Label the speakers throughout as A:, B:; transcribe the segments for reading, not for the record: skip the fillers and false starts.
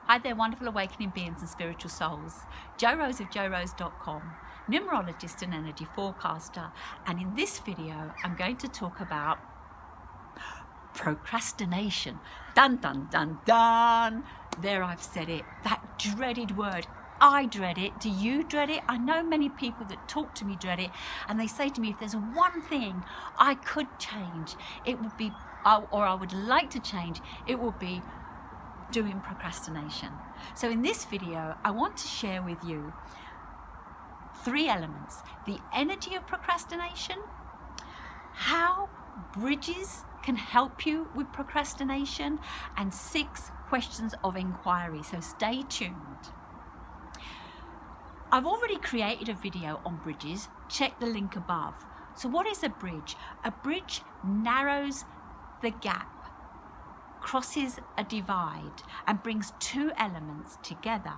A: Hi there, wonderful awakening beings and spiritual souls. Jo Rose of JoRose.com, numerologist and energy forecaster. And in this video, I'm going to talk about procrastination. Dun, dun, dun, dun. There, I've said it. That dreaded word. I dread it. Do you dread it? I know many people that talk to me dread it. And they say to me, if there's one thing I could change, it would be, or I would like to change, it would be doing procrastination. So in this video, I want to share with you 3 elements: the energy of procrastination, how bridges can help you with procrastination, and 6 questions of inquiry. So stay tuned. I've already created a video on bridges. Check the link above. So what is a bridge? A bridge narrows the gap, crosses a divide, and brings 2 elements together.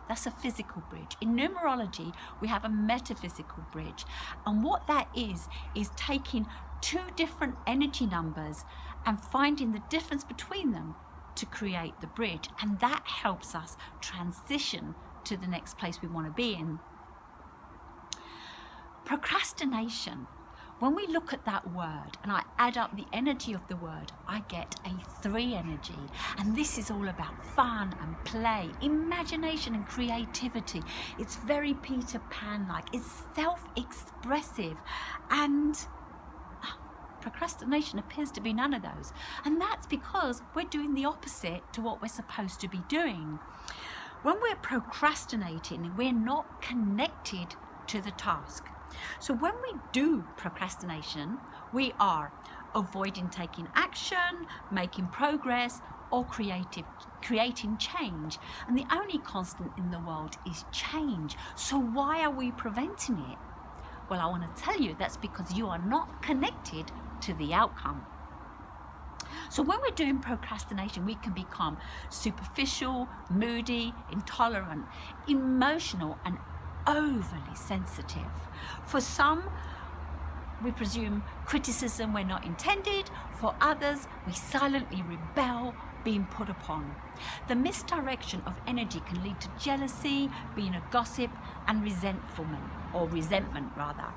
A: That's a physical bridge. In numerology, we have a metaphysical bridge. And what that is taking 2 different energy numbers and finding the difference between them to create the bridge. And that helps us transition to the next place we want to be in. Procrastination. When we look at that word and I add up the energy of the word, I get a 3 energy. And this is all about fun and play, imagination and creativity. It's very Peter Pan-like. It's self-expressive. And procrastination appears to be none of those. And that's because we're doing the opposite to what we're supposed to be doing. When we're procrastinating, we're not connected to the task. So when we do procrastination, we are avoiding taking action, making progress, or creating change. And the only constant in the world is change. So why are we preventing it? Well, I want to tell you that's because you are not connected to the outcome. So when we're doing procrastination, we can become superficial, moody, intolerant, emotional, and overly sensitive. For some, we presume criticism we're not intended. For others, we silently rebel being put upon. The misdirection of energy can lead to jealousy, being a gossip, and resentment rather.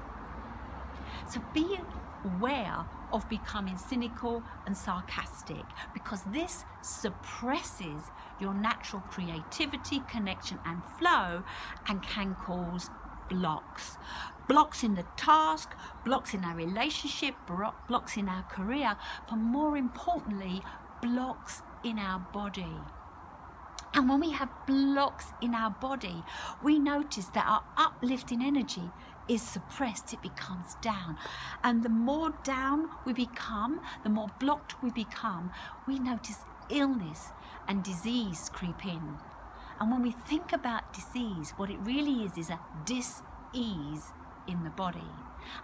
A: So be aware of becoming cynical and sarcastic, because this suppresses your natural creativity, connection and flow, and can cause blocks. Blocks in the task, blocks in our relationship, blocks in our career, but more importantly, blocks in our body. And when we have blocks in our body, we notice that our uplifting energy is suppressed, it becomes down. And the more down we become, the more blocked we become, we notice illness and disease creep in. And when we think about disease, what it really is a dis-ease in the body.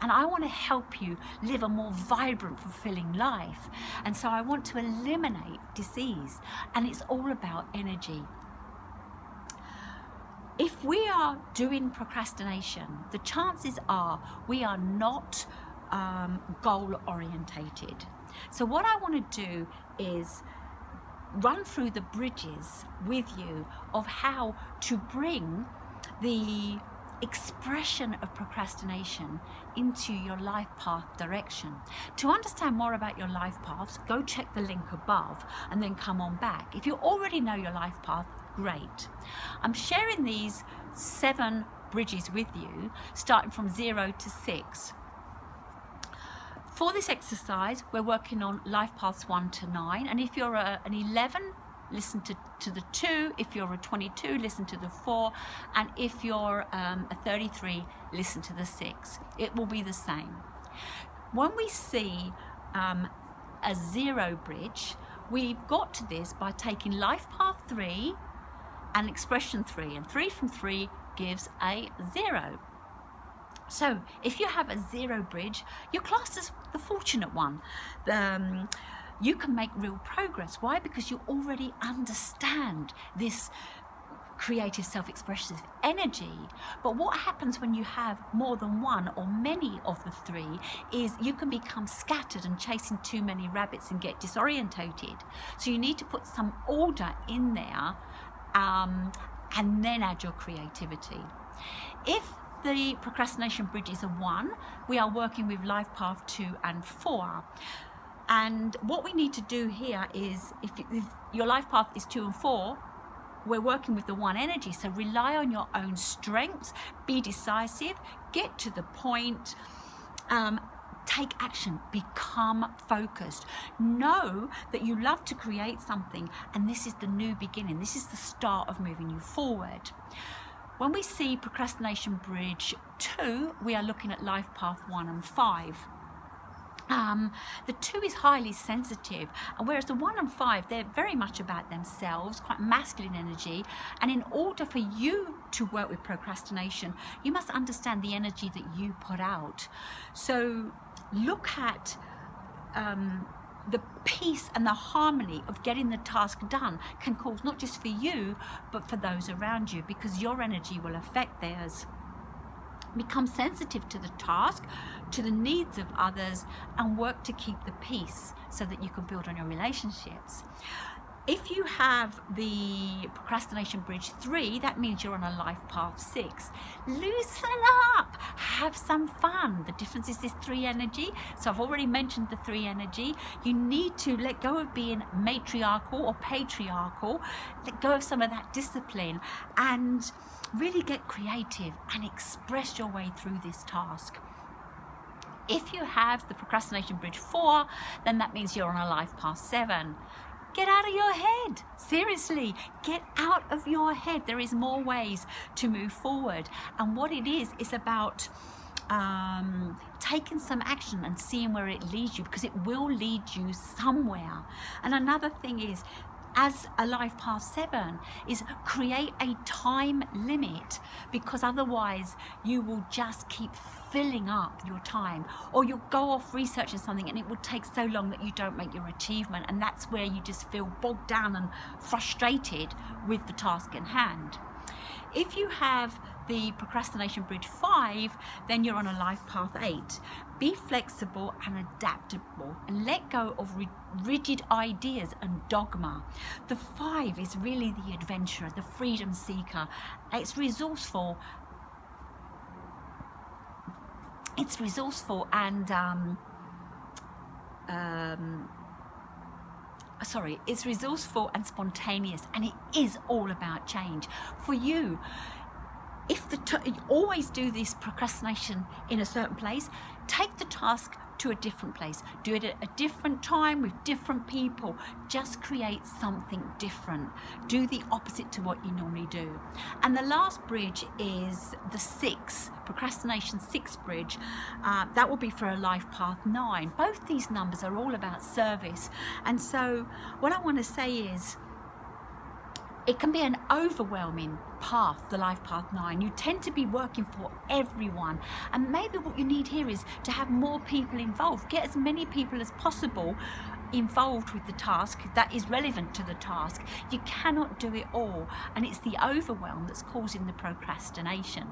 A: And I want to help you live a more vibrant, fulfilling life. And so I want to eliminate disease. And it's all about energy. If we are doing procrastination, the chances are we are not goal orientated. So what I want to do is run through the bridges with you of how to bring the expression of procrastination into your life path direction. To understand more about your life paths, go check the link above and then come on back. If you already know your life path, great. I'm sharing these 7 bridges with you, starting from 0 to 6. For this exercise, we're working on life paths 1 to 9, and if you're an 11, listen to the 2. If you're a 22, listen to the 4. And if you're a 33, listen to the 6. It will be the same. When we see a 0 bridge, we've got to this by taking life path 3 and expression 3. And 3 from 3 gives a 0. So if you have a 0 bridge, you're classed as the fortunate one. You can make real progress. Why? Because you already understand this creative self-expressive energy. But what happens when you have more than one or many of the 3 is you can become scattered and chasing too many rabbits and get disorientated. So you need to put some order in there and then add your creativity. If the procrastination bridge is a 1, we are working with life path 2 and 4. And what we need to do here is, if your life path is 2 and 4, we're working with the 1 energy. So rely on your own strengths, be decisive, get to the point, take action, become focused. Know that you love to create something, and this is the new beginning. This is the start of moving you forward. When we see procrastination bridge 2, we are looking at life path 1 and 5. The 2 is highly sensitive, and whereas the 1 and 5, they're very much about themselves, quite masculine energy. And in order for you to work with procrastination, you must understand the energy that you put out. So look at the peace and the harmony of getting the task done can cause not just for you, but for those around you, because your energy will affect theirs. Become sensitive to the task, to the needs of others, and work to keep the peace so that you can build on your relationships. If you have the procrastination bridge 3, that means you're on a life path 6. Loosen up, have some fun. The difference is this 3 energy. So I've already mentioned the 3 energy. You need to let go of being matriarchal or patriarchal, let go of some of that discipline, and really get creative and express your way through this task. If you have the procrastination bridge 4, then that means you're on a life path 7. Get out of your head. Seriously, get out of your head. There is more ways to move forward. And what it is about taking some action and seeing where it leads you, because it will lead you somewhere. And another thing is, as a life path 7, is create a time limit, because otherwise you will just keep filling up your time, or you'll go off researching something and it will take so long that you don't make your achievement, and that's where you just feel bogged down and frustrated with the task in hand. If you have the procrastination bridge 5, then you're on a life path 8. Be flexible and adaptable, and let go of rigid ideas and dogma. The 5 is really the adventurer, the freedom seeker. It's resourceful. It's resourceful and it's resourceful and spontaneous, and it is all about change. For you, if you always do this procrastination in a certain place, take the task to a different place. Do it at a different time with different people. Just create something different. Do the opposite to what you normally do. And the last bridge is the 6, procrastination 6 bridge. That will be for a life path 9. Both these numbers are all about service. And so what I want to say is, it can be an overwhelming path, the life path 9. You tend to be working for everyone, and maybe what you need here is to have more people involved. Get as many people as possible involved with the task that is relevant to the task. You cannot do it all, and it's the overwhelm that's causing the procrastination.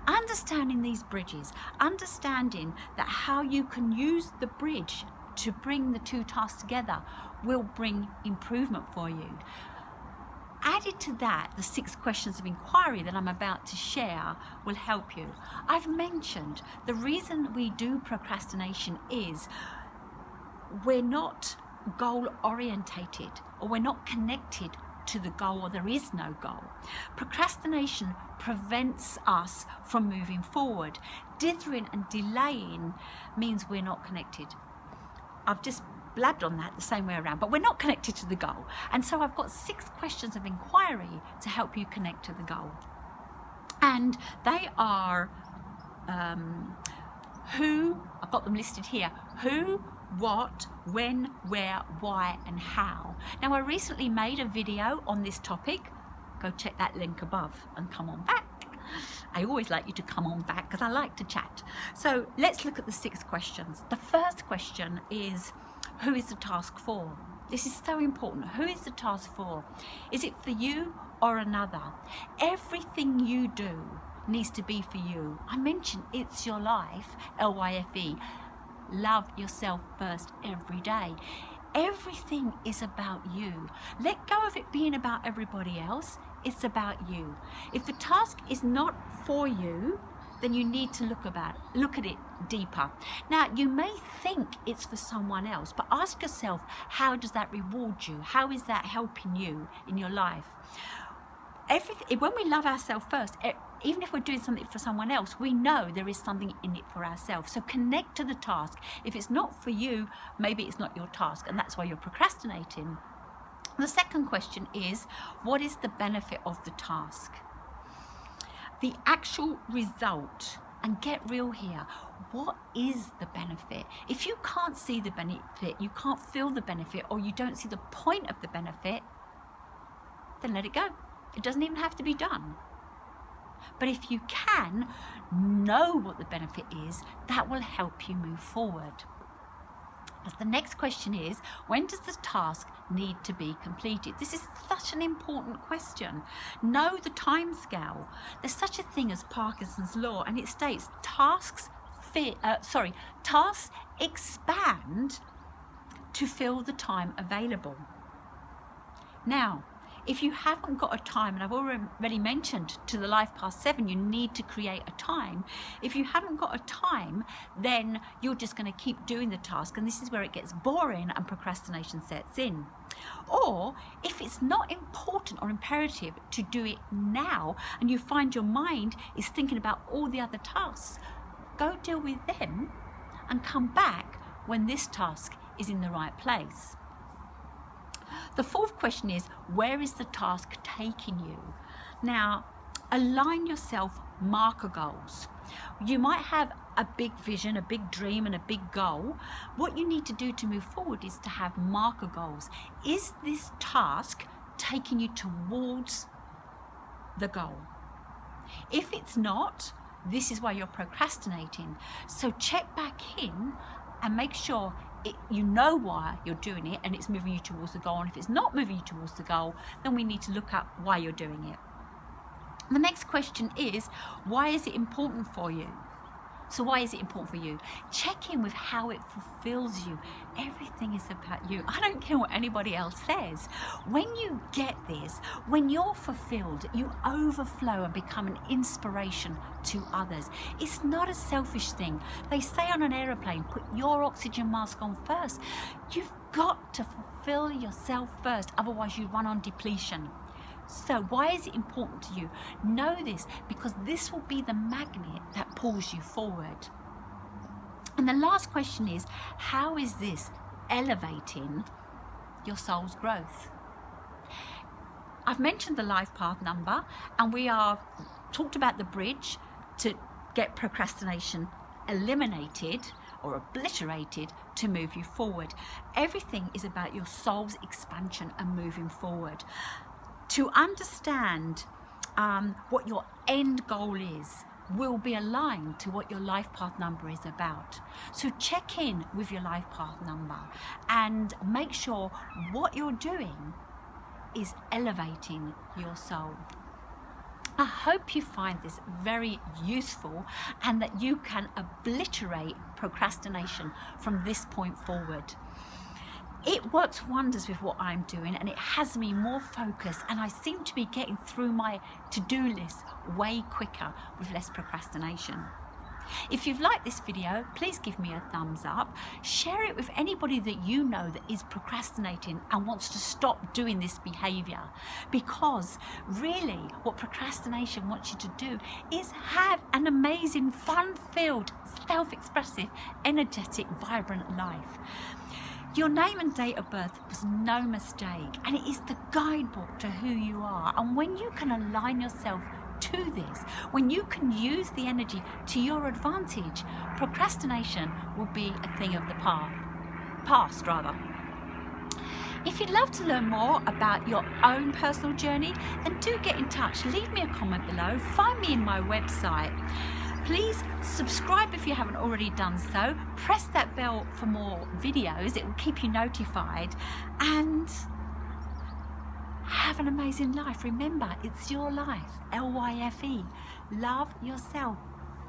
A: Understanding these bridges, understanding that how you can use the bridge to bring the 2 tasks together will bring improvement for you. Added to that, the 6 questions of inquiry that I'm about to share will help you. I've mentioned the reason we do procrastination is we're not goal orientated, or we're not connected to the goal, or there is no goal. Procrastination prevents us from moving forward. Dithering and delaying means we're not connected. I've just blabbed on that the same way around, but we're not connected to the goal. And so I've got 6 questions of inquiry to help you connect to the goal. And they are who, I've got them listed here: who, what, when, where, why, and how. Now, I recently made a video on this topic. Go check that link above and come on back. I always like you to come on back because I like to chat. So let's look at the 6 questions. The first question is, who is the task for? This is so important. Who is the task for? Is it for you or another? Everything you do needs to be for you. I mentioned it's your life, LYFE. Love yourself first every day. Everything is about you. Let go of it being about everybody else. It's about you. If the task is not for you, then you need to look at it deeper. Now, you may think it's for someone else, but ask yourself, how does that reward you? How is that helping you in your life? When we love ourselves first, even if we're doing something for someone else, we know there is something in it for ourselves. So connect to the task. If it's not for you, maybe it's not your task, and that's why you're procrastinating. The second question is, what is the benefit of the task? The actual result, and get real here, what is the benefit? If you can't see the benefit, you can't feel the benefit, or you don't see the point of the benefit, then let it go. It doesn't even have to be done. But if you can know what the benefit is, that will help you move forward. As the next question is, when does the task need to be completed? This is such an important question. Know the time scale. There's such a thing as Parkinson's law, and it states tasks expand to fill the time available. Now, if you haven't got a time, and I've already mentioned to the Life Path 7, you need to create a time. If you haven't got a time, then you're just going to keep doing the task, and this is where it gets boring and procrastination sets in. Or if it's not important or imperative to do it now, and you find your mind is thinking about all the other tasks, go deal with them and come back when this task is in the right place. The fourth question is, where is the task taking you? Now, align yourself, marker goals. You might have a big vision, a big dream, and a big goal. What you need to do to move forward is to have marker goals. Is this task taking you towards the goal? If it's not, this is why you're procrastinating. So check back in and make sure you know why you're doing it and it's moving you towards the goal. And if it's not moving you towards the goal, then we need to look at why you're doing it. The next question is, why is it important for you? So why is it important for you? Check in with how it fulfills you. Everything is about you. I don't care what anybody else says. When you get this, when you're fulfilled, you overflow and become an inspiration to others. It's not a selfish thing. They say on an aeroplane, put your oxygen mask on first. You've got to fulfill yourself first, otherwise you run on depletion. So why is it important to you? Know this, because this will be the magnet that pulls you forward. And the last question is, how is this elevating your soul's growth? I've mentioned the life path number, and we have talked about the bridge to get procrastination eliminated or obliterated to move you forward. Everything is about your soul's expansion and moving forward. To understand what your end goal is will be aligned to what your life path number is about. So check in with your life path number and make sure what you're doing is elevating your soul. I hope you find this very useful and that you can obliterate procrastination from this point forward. It works wonders with what I'm doing, and it has me more focused, and I seem to be getting through my to-do list way quicker with less procrastination. If you've liked this video, please give me a thumbs up. Share it with anybody that you know that is procrastinating and wants to stop doing this behavior. Because really what procrastination wants you to do is have an amazing, fun-filled, self-expressive, energetic, vibrant life. Your name and date of birth was no mistake, and it is the guidebook to who you are. And when you can align yourself to this, when you can use the energy to your advantage, procrastination will be a thing of the past. If you'd love to learn more about your own personal journey, then do get in touch. Leave me a comment below. Find me in my website. Please subscribe if you haven't already done so. Press that bell for more videos. It will keep you notified. And have an amazing life. Remember, it's your life. LYFE. Love yourself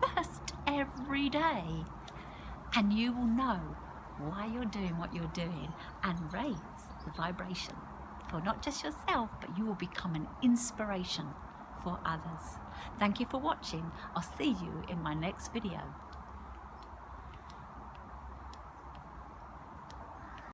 A: first every day. And you will know why you're doing what you're doing and raise the vibration for not just yourself, but you will become an inspiration for others. Thank you for watching. I'll see you in my next video.